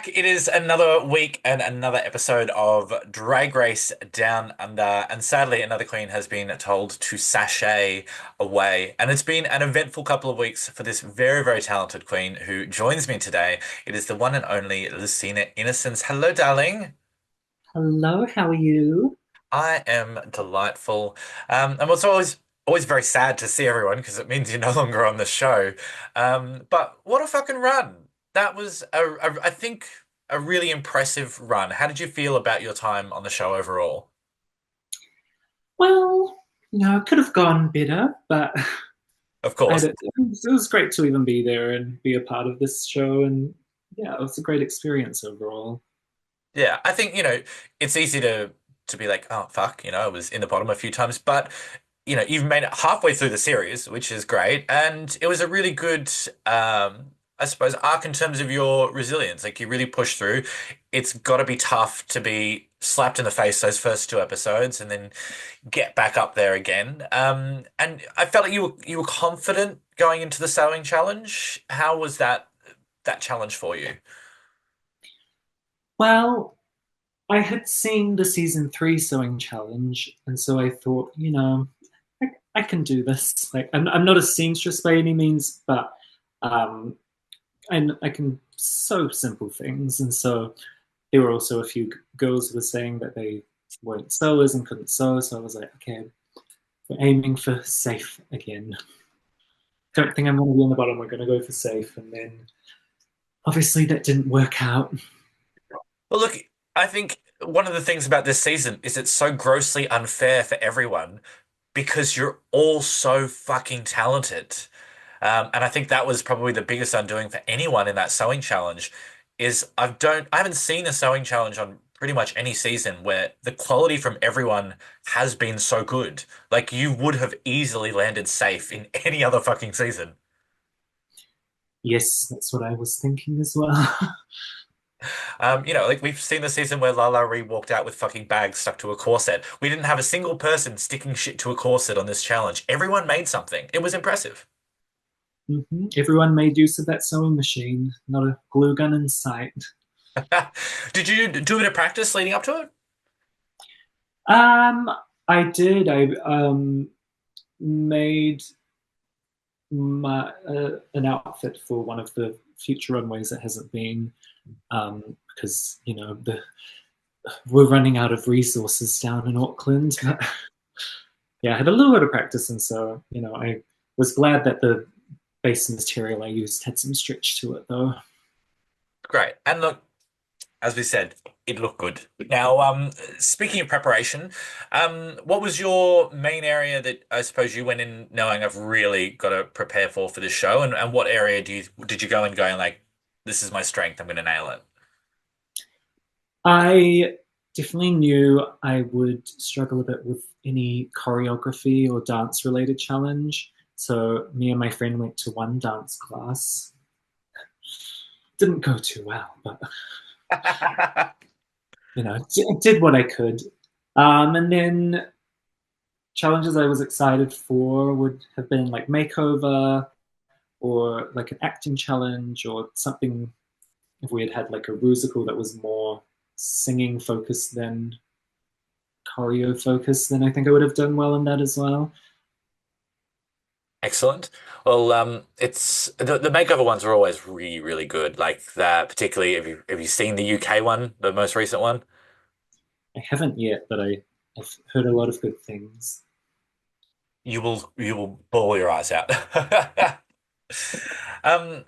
back. It is another week and another episode of Drag Race Down Under. And sadly, another queen has been told to sashay away. And it's been an eventful couple of weeks for this very, very talented queen who joins me today. It is the one and only Lucina Innocence. Hello, darling. Hello, how are you? I am delightful. And what's always very sad to see everyone because it means you're no longer on the show. But what a fucking run. That was I think a really impressive run. How did you feel about your time on the show overall? Well, it could have gone better, but Of course. it was great to even be there and be a part of this show. And yeah, it was a great experience overall. Yeah, I think, it's easy to be like, oh fuck, I was in the bottom a few times, but you've made it halfway through the series, which is great, and it was a really good I suppose arc in terms of your resilience. Like you really pushed through. It's got to be tough to be slapped in the face those first two episodes and then get back up there again. And I felt like you were confident going into the sewing challenge. How was that challenge for you? Well, I had seen the season 3 sewing challenge, and so I thought, I can do this. Like, I'm not a seamstress by any means, but um, I can sew simple things. And so there were also a few girls who were saying that they weren't sewers and couldn't sew. So I was like, okay, we're aiming for safe again. Don't think I'm going to be on the bottom. We're going to go for safe. And then obviously that didn't work out. Well, look, I think one of the things about this season is it's so grossly unfair for everyone because you're all so fucking talented. And I think that was probably the biggest undoing for anyone in that sewing challenge is I haven't seen a sewing challenge on pretty much any season where the quality from everyone has been so good. Like you would have easily landed safe in any other fucking season. Yes, that's what I was thinking as well. Like we've seen the season where Lala Ree walked out with fucking bags stuck to a corset. We didn't have a single person sticking shit to a corset on this challenge. Everyone made something. It was impressive. Everyone made use of that sewing machine, not a glue gun in sight. Did you do a bit of practice leading up to it? Um, I did. I made an outfit for one of the future runways that hasn't been because we're running out of resources down in Auckland. But yeah, I had a little bit of practice, and so I was glad that the base material I used had some stretch to it, though. Great. And look, as we said, it looked good. Now, speaking of preparation, what was your main area that I suppose you went in knowing I've really got to prepare for this show? And what area did you go in going like, this is my strength, I'm going to nail it? I definitely knew I would struggle a bit with any choreography or dance related challenge. So me and my friend went to one dance class. Didn't go too well, but did what I could. And then challenges I was excited for would have been like makeover or like an acting challenge or something. If we had had like a musical that was more singing focused than choreo focused, then I think I would have done well in that as well. Excellent. Well, it's the makeover ones are always really, really good. Like that, particularly have you seen the UK one, the most recent one? I haven't yet, but I've heard a lot of good things. You will bawl your eyes out. Um,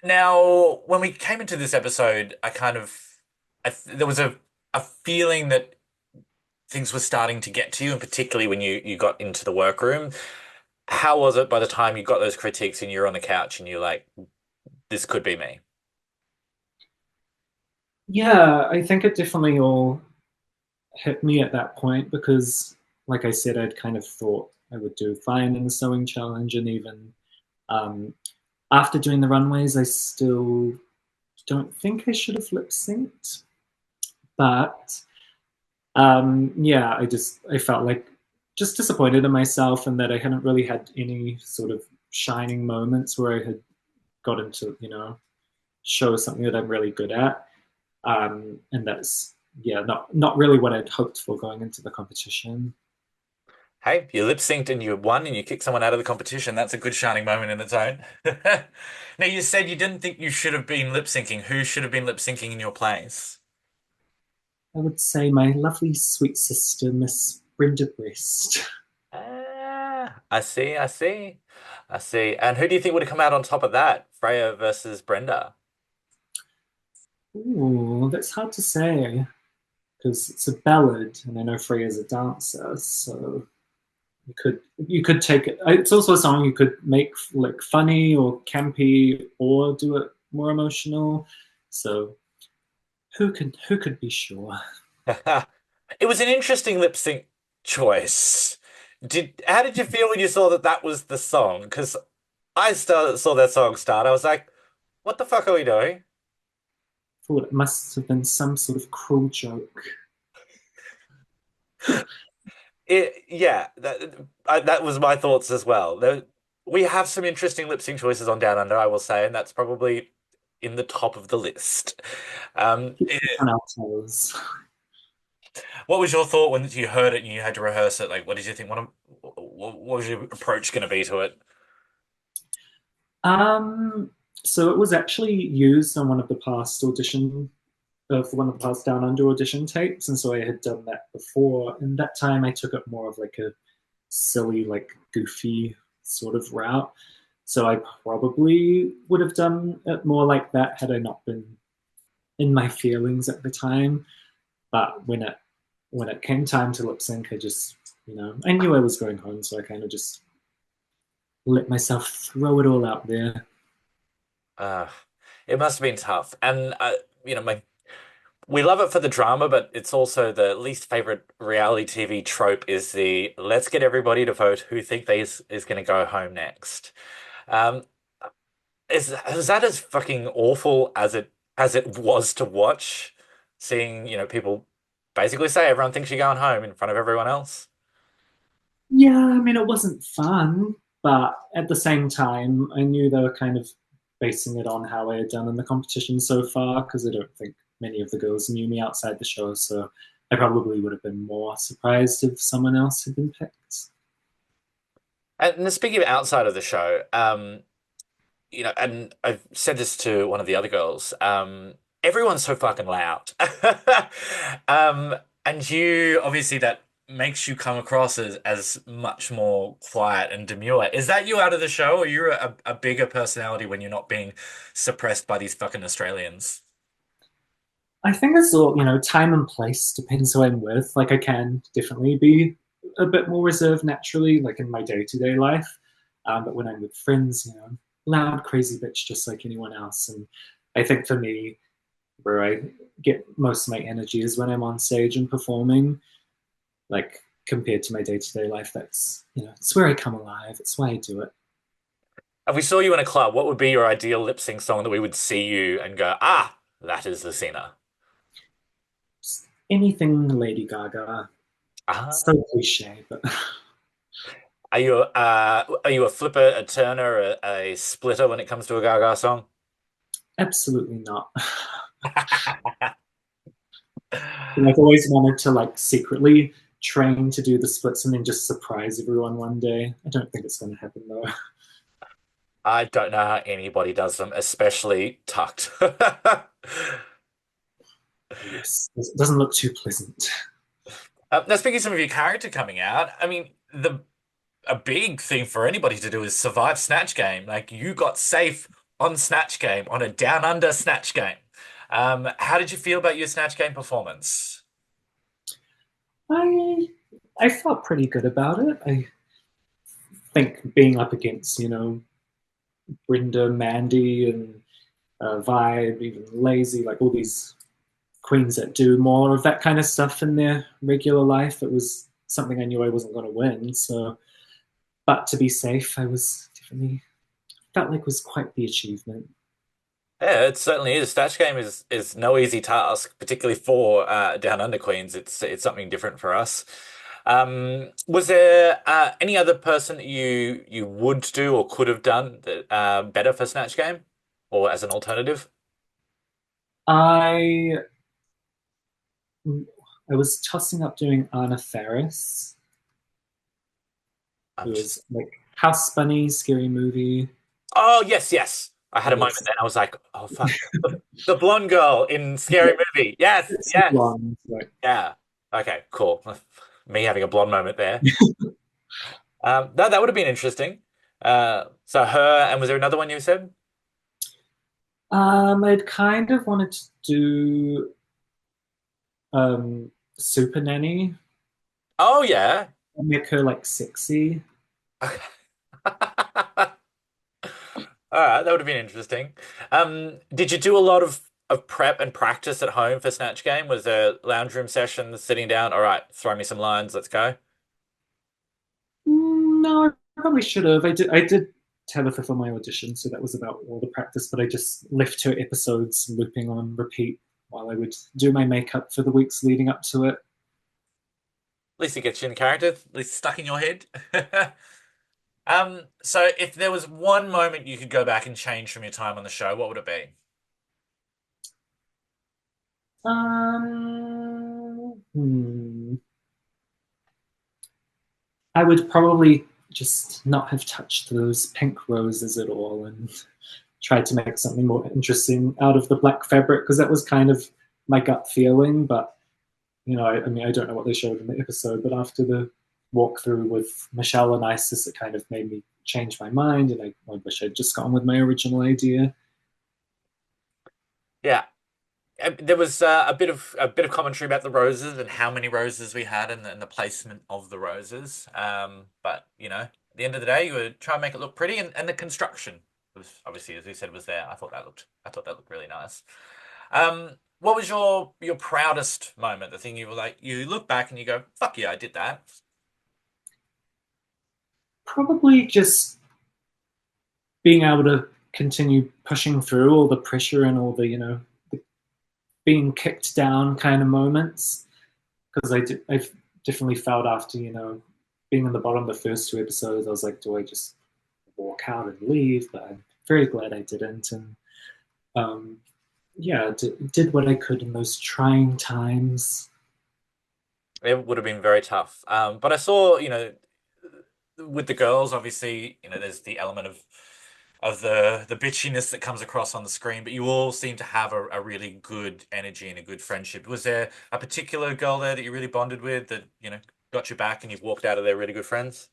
Now, when we came into this episode, there was a feeling that things were starting to get to you, and particularly when you got into the workroom. How was it by the time you got those critiques and you're on the couch and you're like, this could be me? Yeah, I think it definitely all hit me at that point because, like I said, I'd kind of thought I would do fine in the sewing challenge, and even um, after doing the runways, I still don't think I should have lip synced. But yeah, I felt like just disappointed in myself and that I hadn't really had any sort of shining moments where I had gotten to show something that I'm really good at. And that's yeah, not really what I'd hoped for going into the competition. Hey, you lip synced and you won and you kicked someone out of the competition. That's a good shining moment in its own. Now, you said you didn't think you should have been lip syncing. Who should have been lip syncing in your place? I would say my lovely sweet sister, Miss Brenda Breast. Ah, I see, I see, I see. And who do you think would have come out on top of that? Freya versus Brenda. Ooh, that's hard to say because it's a ballad, and I know Freya's a dancer, so you could take it. It's also a song you could make like funny or campy, or do it more emotional. So who could be sure? It was an interesting lip sync choice. How did you feel when you saw that that was the song? Because saw that song start. I was like, what the fuck are we doing? Thought it must have been some sort of cruel joke. Yeah, that was my thoughts as well. We have some interesting lip sync choices on Down Under, I will say, and that's probably in the top of the list. Um, Keep eh, us on our toes. what was your thought when you heard it and you had to rehearse it? Like, what did you think? What was your approach going to be to it? Um, so it was actually used on one of the past for one of the past Down Under audition tapes, and so I had done that before. And that time, I took it more of like a silly, like goofy sort of route. So I probably would have done it more like that had I not been in my feelings at the time. But when it came time to lip sync, I just I knew I was going home, so I kind of just let myself throw it all out there. Uh, it must have been tough, and my we love it for the drama, but it's also the least favorite reality TV trope is the let's get everybody to vote who think they is going to go home next. Um, is that as fucking awful as it was to watch, seeing, people basically say everyone thinks you're going home in front of everyone else? Yeah, I mean, it wasn't fun, but at the same time, I knew they were kind of basing it on how I had done in the competition so far, because I don't think many of the girls knew me outside the show, so I probably would have been more surprised if someone else had been picked. And speaking of outside of the show, and I've said this to one of the other girls, everyone's so fucking loud. Um, and you obviously that makes you come across as much more quiet and demure. Is that you out of the show, or you're a bigger personality when you're not being suppressed by these fucking Australians? I think it's all, time and place depends who I'm with. Like, I can definitely be a bit more reserved naturally, like in my day to day life. But when I'm with friends, loud, crazy bitch, just like anyone else. And I think for me, where I get most of my energy is when I'm on stage and performing. Like, compared to my day to day life, that's, it's where I come alive. It's why I do it. If we saw you in a club, what would be your ideal lip sync song that we would see you and go, ah, that is Lucina? Just anything Lady Gaga. Ah. So cliche, but Are you a flipper, a turner, a splitter when it comes to a Gaga song? absolutely not. And I've always wanted to like secretly train to do the splits and then just surprise everyone one day. I don't think it's going to happen though. I don't know how anybody does them, especially tucked. Yes, it doesn't look too pleasant. Now, speaking of some of your character coming out, I mean, the a big thing for anybody to do is survive Snatch Game. Like you got safe on Snatch Game, on a down under Snatch Game. How did you feel about your Snatch Game performance? I I felt pretty good about it. I think being up against Brenda, Mandy, and Vibe, even Lazy, like all these queens that do more of that kind of stuff in their regular life, it was something I knew I wasn't going to win. So, but to be safe, I was definitely felt like was quite the achievement. Yeah, it certainly is. Snatch Game is no easy task, particularly for Down Under Queens. It's something different for us. Was there any other person that you would do or could have done that better for Snatch Game, or as an alternative? I was tossing up doing Anna Faris. It I'm just. was like House Bunny, scary movie. Oh, yes, yes. I had a moment It's then. I was like, oh, fuck. The blonde girl in Scary Movie. Yes, it's the yes. blonde. Like, Yeah. Okay, cool. Me having a blonde moment there. No, that would have been interesting. So her, and was there another one you said? I'd kind of wanted to do Super Nanny, Oh, yeah. make her like sexy. All right, that would have been interesting. Did you do a lot of prep and practice at home for Snatch Game? Was there lounge room sessions, sitting down? All right, throw me some lines, let's go. No, I probably should have. I did Tabitha for my audition, so that was about all the practice. But I just left her episodes looping on repeat while I would do my makeup for the weeks leading up to it. At least it gets you in character, at least stuck in your head. So if there was one moment you could go back and change from your time on the show, what would it be? Hmm. I would probably just not have touched those pink roses at all and tried to make something more interesting out of the black fabric because that was kind of my gut feeling. But I mean, I don't know what they showed in the episode, but after the walkthrough with Michelle and Isis, it kind of made me change my mind, and I wish I'd just gone with my original idea. Yeah, there was a bit of commentary about the roses and how many roses we had and the placement of the roses. But at the end of the day, you would try and make it look pretty, and the construction was obviously, as you said, was there. I thought that looked really nice. What was your proudest moment? The thing you were like, you look back and you go, "Fuck yeah, I did that." Probably just being able to continue pushing through all the pressure and all the being kicked down kind of moments because I've definitely felt after being in the bottom of the first two episodes, I was like, do I just walk out and leave? But I'm very glad I didn't, and um, yeah, did what I could in those trying times. It would have been very tough. But I saw, with the girls, obviously, there's the element of the bitchiness that comes across on the screen, but you all seem to have a really good energy and a good friendship. Was there a particular girl there that you really bonded with that, got you back and you've walked out of there really good friends?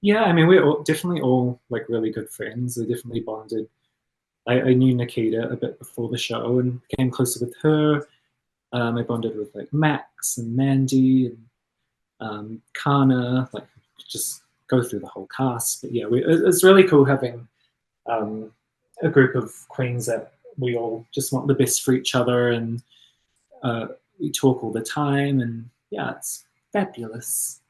Yeah, I mean, we're definitely all like really good friends. We definitely bonded. I knew Nikita a bit before the show and became closer with her. I bonded with like Max and Mandy and Kana, like just go through the whole cast. But yeah, it's really cool having um, a group of queens that we all just want the best for each other, and we talk all the time, and yeah, it's fabulous.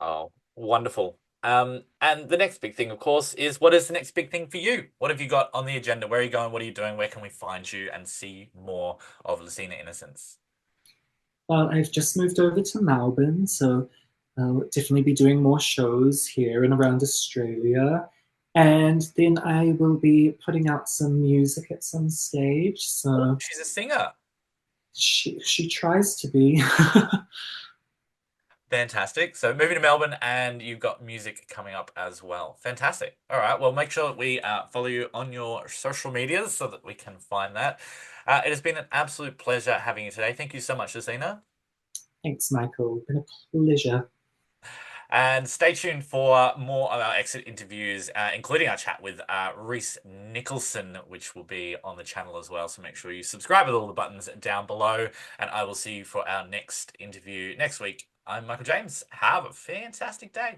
Oh, wonderful. And the next big thing, of course, is what is the next big thing for you? What have you got on the agenda? Where are you going? What are you doing? Where can we find you and see more of Lucina Innocence? Well, I've just moved over to Melbourne, so I'll definitely be doing more shows here and around Australia. And then I will be putting out some music at some stage. Oh, So she's a singer. she tries to be. Fantastic. So moving to Melbourne and you've got music coming up as well. Fantastic. All right. Well, make sure that we follow you on your social medias so that we can find that. It has been an absolute pleasure having you today. Thank you so much, Jacina. Thanks, Michael. Been a pleasure. And stay tuned for more of our exit interviews, including our chat with Reese Nicholson, which will be on the channel as well. So make sure you subscribe with all the buttons down below. And I will see you for our next interview next week. I'm Michael James. Have a fantastic day.